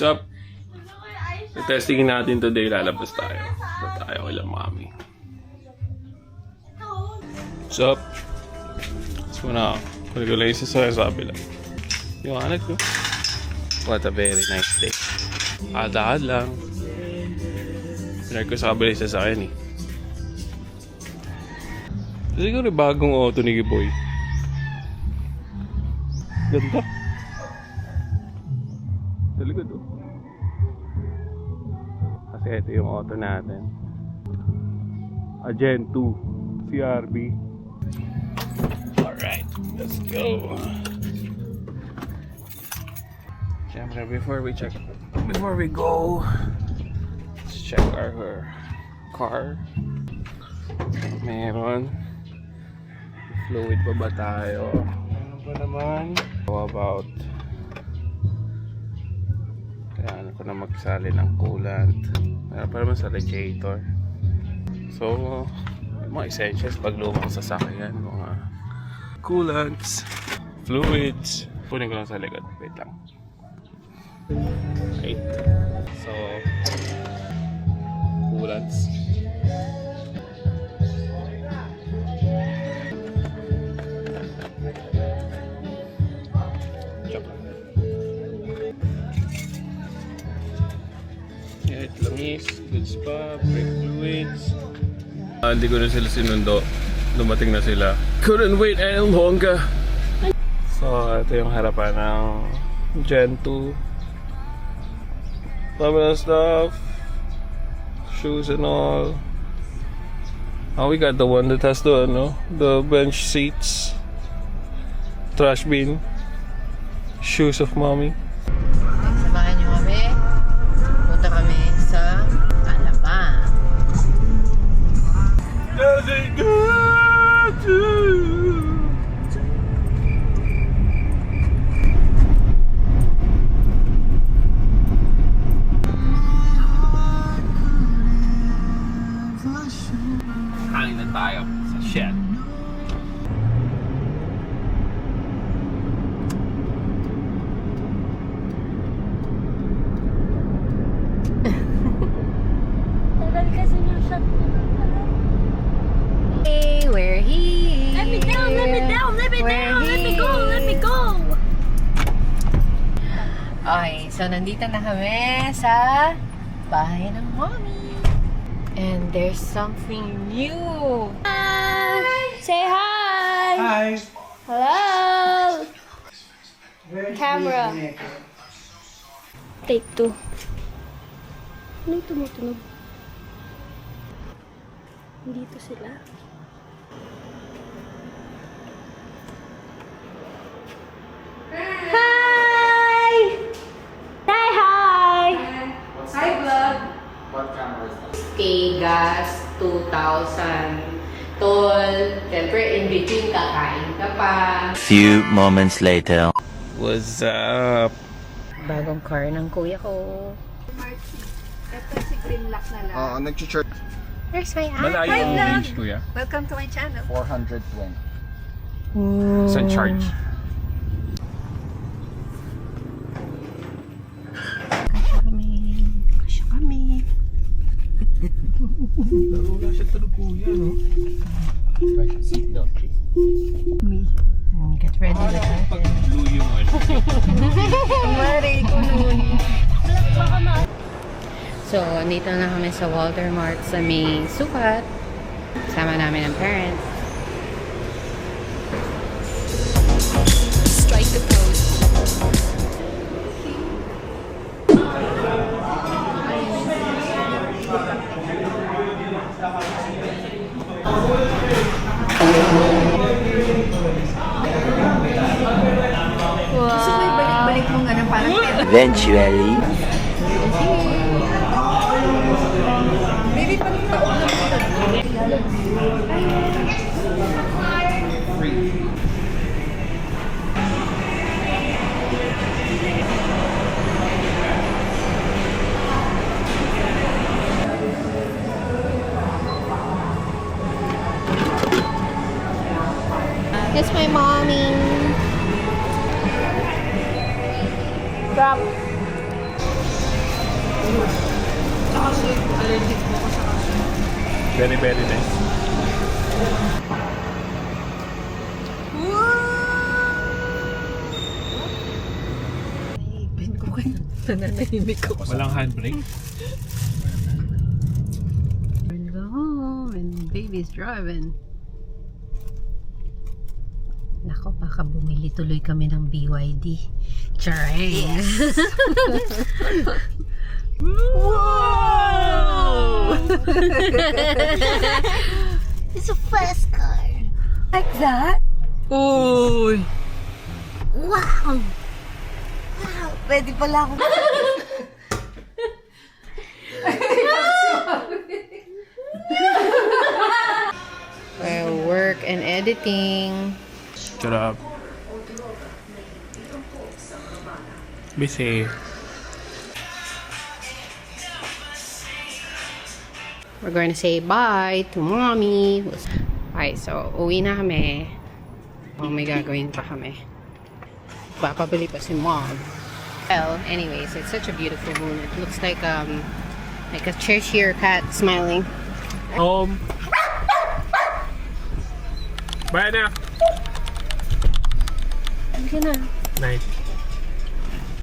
What's up? So, testingin natin today, lalabas tayo. So, tayo kay Mami. What's up? So, muna ako. Kunin ko lang isa sa kabila. Yung anak ko. What a very nice day. Adahad lang. Pinag ko sa kabila isa sa akin eh. Siguro bagong auto ni Giboy. Ganda. Sa likod oh. Kasi ito yung auto natin. Gen 2 CRV. Alright, let's go. Siyempre, before we go, let's check our car. Meron. Fluid pa ba tayo? Ano ba naman? How about kailangan ko na magsali ng coolant. Meron pa naman sa radiator. So, yung mga essentials pag lumang sasakyan, mga coolants, fluids. Kunin ko lang sa likod. Wait lang. Right. So, coolants. Yeah, langis, goods pa, brake fluids. Hindi ko na sila sinundo. Dumating na sila. Couldn't wait any longer. So, ito yung harapan ng Gen 2. Dami na stuff. Shoes and all. Oh, we got the one that has the bench seats. Trash bin. Shoes of mommy. Samahan niyo kami. Punta kami sa Alabang. Does it go to? Kain na tayo sa shed. Tagal kasi yung shot mo. Hey, we're here. Let me down, let me down, let me down, let me go, let me go. Okay, so nandito na kami sa bahay ng mommy. And there's something new. Hi! Say hi! Hi. Hello! Where's Camera. the neck? Take 2. Anong tumutunog? Dito sila. Hi! Say hi! Hi, vlog. What camera is that? Gas 2,000. Tol. Siyempre, in between, kakain ka pa. Few moments later. What's up? Bagong car ng kuya ko. Ito si Greenlock na lang. Nag-church There's my Malayo ang range, kuya. Welcome to my channel. 420. Saan charge? Kasya kami. Wala siya tulog, kuya, no? Seat belt. Get ready with that. Pag blue yung Mari ko nun. So, dito na kami sa Walter Mart sa may Sukat. Sama namin ang parents. Strike the pose. Gusto mo ibalik-balik mo nga ng parang Eventually. baby pa rin pa. That's my mommy. Drop. Allergic po ko sa kaso. Very, very nice. Pin ko kayo. Nananahimik ako. Walang handbrake. Go home and baby's driving. Nako, baka bumili tuloy kami ng BYD. Charing! Wow! It's a fast car. Like that? Uy! Wow. Pwede pala ako. Work and editing. Shut up. Busy. We're going to say bye to mommy. Okay, so uwi na kami. Oh, may gagawin pa kami. Papabili pa si mom. Well, anyways, it's such a beautiful moon. It looks like a Cheshire cat smiling. Home. Bye now. Hindi na. Night.